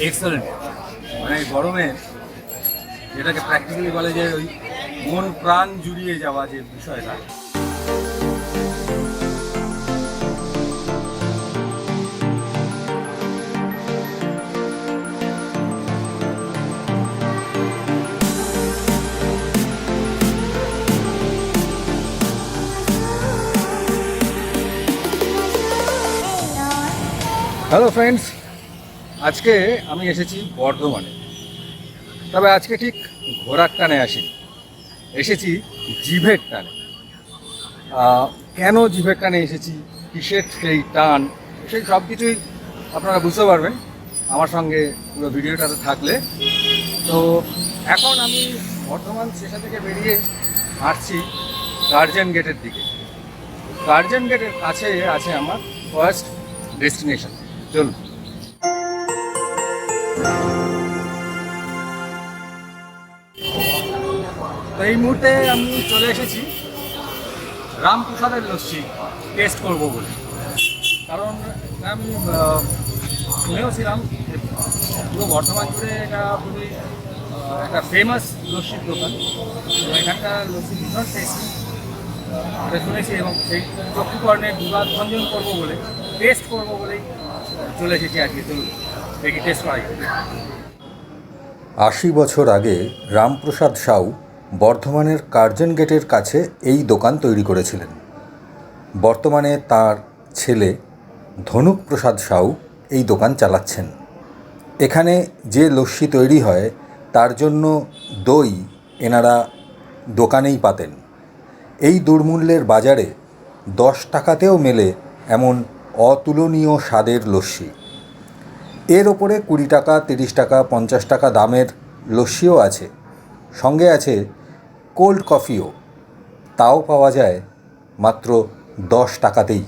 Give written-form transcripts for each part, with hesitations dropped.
Excellent. মানে গরমে যেটাকে প্র্যাকটিক্যালি বলে যে ওই মন প্রাণ জুড়িয়ে যাওয়া যে বিষয়টা। হ্যালো ফ্রেন্ডস, আজকে আমি এসেছি বর্ধমানে। তবে আজকে ঠিক ঘোড়ার টানে আসিনি, এসেছি জিভের টানে। কেন জিভের টানে এসেছি, কিসের সেই টান, সেই সব কিছুই আপনারা বুঝতে পারবেন আমার সঙ্গে পুরো ভিডিওটাতে থাকলে। তো এখন আমি বর্ধমান স্টেশন থেকে বেরিয়ে হাঁটছি কার্জন গেটের দিকে। কার্জন গেটের কাছে আছে আমার ফার্স্ট ডেস্টিনেশন। চলুন। তো এই মুহূর্তে আমি চলে এসেছি রামপ্রসাদের লস্যি টেস্ট করব বলে। কারণ আমি শুনেওছিলাম যে পুরো বর্ধমান জুড়ে এটা খুবই একটা ফেমাস লস্যির দোকান। তো এখানকার লস্যি ভীষণ টেস্টি এটা শুনেছি, এবং সেই চক্ষুকর্ণে দুর্গাভঞ্জন করবো বলে, টেস্ট করবো বলেই চলে এসেছি আজকে। চলুন দেখি টেস্ট করা যায়। 80 বছর আগে রামপ্রসাদ সাউ বর্ধমানের কার্জন গেটের কাছে এই দোকান তৈরি করেছিলেন। বর্তমানে তার ছেলে ধনুক প্রসাদ সাউ এই দোকান চালাচ্ছেন। এখানে যে লস্যি তৈরি হয় তার জন্য দই এনারা দোকানেই পাতেন। এই দুর্মূল্যের বাজারে 10 টাকাতেও মেলে এমন অতুলনীয় স্বাদের লস্যি। এর ওপরে 20 টাকা, 30 টাকা, 50 টাকা দামের লস্যিও আছে, সঙ্গে আছে কোল্ড কফিও। তাও পাওয়া যায় মাত্র 10 টাকাতেই।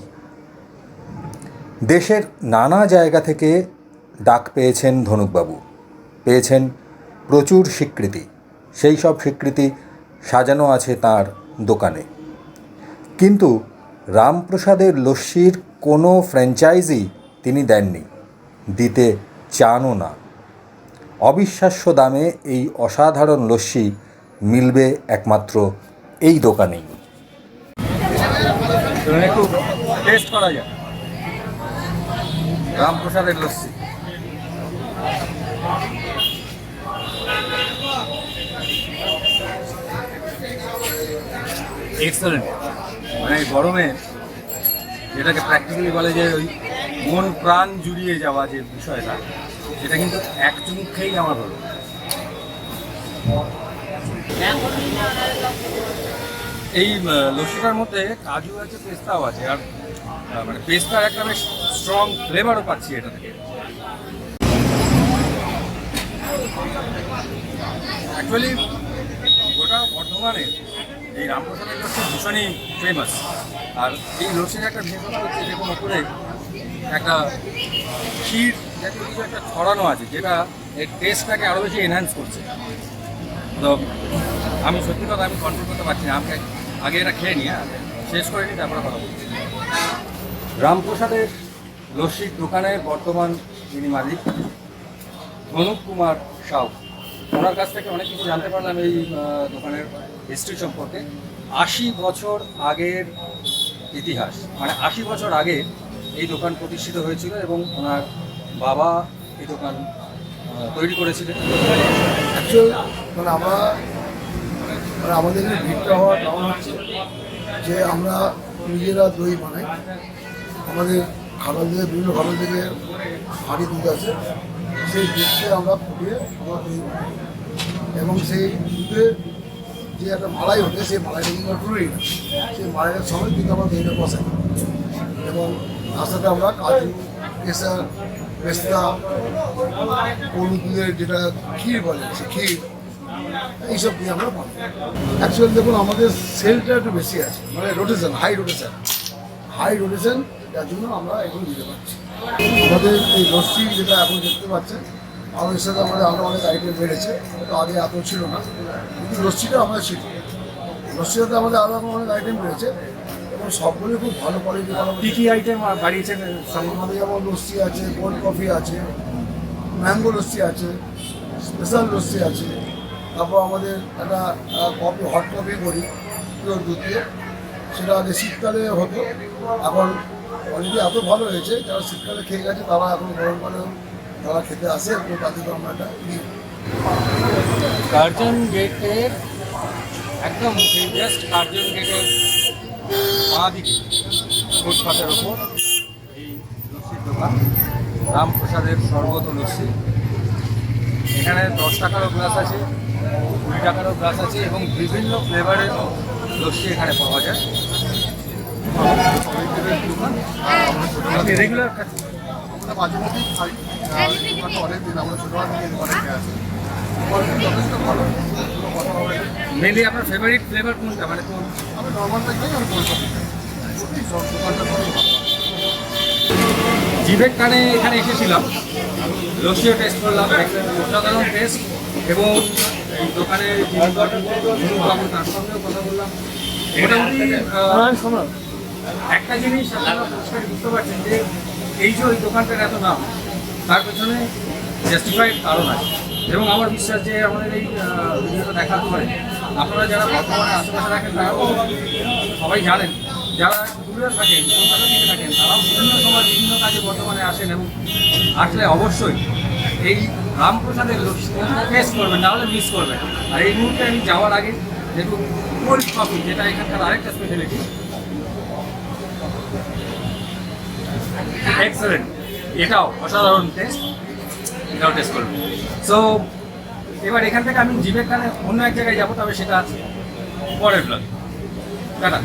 দেশের নানা জায়গা থেকে ডাক পেয়েছেন ধনুকবাবু, পেয়েছেন প্রচুর স্বীকৃতি। সেই সব স্বীকৃতি সাজানো আছে তার দোকানে। কিন্তু রামপ্রসাদের লস্যির কোনো ফ্র্যাঞ্চাইজি তিনি দেননি, দিতে চানও না। অবিশ্বাস্য দামে এই অসাধারণ লস্যি মিলবে একমাত্র এই দোকানেই। একটু টেস্ট করা যায় রামপ্রসাদের লস্যি। এক্সেলেন্ট। মানে গরমে যেটাকে প্র্যাকটিক্যালি বলে যে ওই মন প্রাণ জুড়িয়ে যাওয়া যে বিষয়টা, সেটা কিন্তু এক চুমুক খেয়েই আমার হলো। এই লস্যিটার মধ্যে কাজু আছে, পেস্তাও আছে, আর মানে পেস্তার একটা বেশ স্ট্রং ফ্লেভারও পাচ্ছি এটা থেকে। অ্যাকচুয়ালি গোটা বর্ধমানে এই রামপ্রসাদের লস্যি ভীষণই ফেমাস। আর এই লস্যির একটা বিশেষত্ব হচ্ছে, দেখুন ওপরে একটা ক্ষীর জাতীয় কিছু একটা ছড়ানো আছে, যেটা এর টেস্টটাকে আরও বেশি এনহ্যান্স করছে। তো আমি সত্যি কথা আমি কন্ট্রোল করতে পারছি না, আমাকে আগে এটা খেয়ে নিই, শেষ করে নিই, তারপরে কথা বলছি। রামপ্রসাদের লস্যির দোকানের বর্তমান যিনি মালিক, ধনুক কুমার সাউ, ওনার কাছ থেকে অনেক কিছু জানতে পারলাম এই দোকানের হিস্ট্রি সম্পর্কে। 80 বছর আগের ইতিহাস, মানে 80 বছর আগে এই দোকান প্রতিষ্ঠিত হয়েছিল এবং ওনার বাবা এই দোকান তৈরি করেছিলেন। অ্যাকচুয়ালি মানে আমাদের ভিড়টা হওয়ার কারণ হচ্ছে যে আমরা নিজেরা দই বানাই। আমাদের খাবার থেকে বিভিন্ন খাবার থেকে হাঁড়ি দুধ আছে, সেই দুধকে আমরা ফুটিয়ে আমরা দই বানাই, এবং সেই দুধে যে একটা মালাই হচ্ছে সেই মালাইটা কিন্তু পুরোই না, সেই মালাইটার সময় কিন্তু আমরা দইটা বসাই, এবং তার সাথে আমরা কাজু, কেশর, পেস্তা, গরু দুধের যেটা ক্ষীর বলে সে ক্ষীর, এইসব দিয়ে আমরা বানাই। অ্যাকচুয়ালি দেখুন আমাদের সেলটা একটু বেশি আছে, মানে রোটেশন, হাই রোটেশন, যার জন্য আমরা এখন দিতে পারছি। আমাদের এই লস্যি যেটা এখন দেখতে পাচ্ছেন, আমাদের সাথে আমাদের আরও অনেক আইটেম বেড়েছে, তো আগে এত ছিল না, কিন্তু লস্যিটা আমরা ছিল। লস্যির সাথে আমাদের আরও অনেক আইটেম বেড়েছে এবং সবগুলো খুব ভালো কোয়ালিটি। কী কী আইটেম বাড়িয়েছেন? আমাদের যেমন লস্যি আছে, কোল্ড কফি আছে, ম্যাঙ্গো লস্যি আছে, স্পেশাল লস্যি আছে। তারপর আমাদের একটা কফি, হট কফি করি পিওর দুধ দিয়ে, সেটা আগে শীতকালে হতো, এখন অলরেডি এত ভালো হয়েছে যারা শীতকালে খেয়ে গেছে তারা এখন গরমকালেও তারা খেতে আসে, এবং তাদেরকে আমরা একটা দিই। কার্জন গেটের একদম জাস্ট কার্জন গেটের বাঁ দিকে ফুটপাতের ওপর এই লস্যির দোকান, রামপ্রসাদের শরবত ও লস্যি। এখানে 10 টাকারও গ্লাস আছে, 20 টাকারও গ্লাস আছে এবং বিভিন্ন ফ্লেভারের লস্যি এখানে পাওয়া যায়। রেগুলার আমরা মাঝে মধ্যেই খাই, অনেকদিন আমরা ছোটবেলা থেকে অনেকে আছে, যথেষ্ট ভালো। মেনলি আপনার ফেভারিট ফ্লেভার কোনটা, মানে কোন? আমি নর্মালটা খাই, আমি কোল্ড কফি খাই। সত্যি সব দোকানটা খুবই ভালো। জিভের টানে এখানে এসেছিলাম, লস্যিও টেস্ট করলাম, অসাধারণ টেস্ট। এবং এই দোকানের বাবু তার সঙ্গেও কথা বললাম। মোটামুটি একটা জিনিস আপনারা পরিষ্কার বুঝতে পারছেন যে এই যে ওই দোকানটার এত নাম, তার পেছনে জাস্টিফাইড কারণ আছে। এবং আমার বিশ্বাস যে আমাদের এই ভিডিওটা দেখার পরে আপনারা যারা বর্তমানে আশেপাশে রাখেন তারা সবাই জানেন, যারা দূরে থাকেন, কলকাতা থেকে থাকেন, তারাও বিভিন্ন সময় বিভিন্ন কাজে বর্তমানে আসেন এবং আসলে অবশ্যই এই রামপ্রসাদের টেস্ট করবেন, না হলে মিস করবেন। আর এই মুহূর্তে আমি যাওয়ার আগে যেহেতু কোল্ড কফি, যেটা এখানকার আরেকটা স্পেশালিটি, এক্সেলেন্ট, এটাও অসাধারণ টেস্ট, এটাও টেস্ট করবেন। সো এবার এখান থেকে আমি জিভের কানে অন্য এক জায়গায় যাবো, তবে সেটা আছে পরের ব্লগে। টাটা।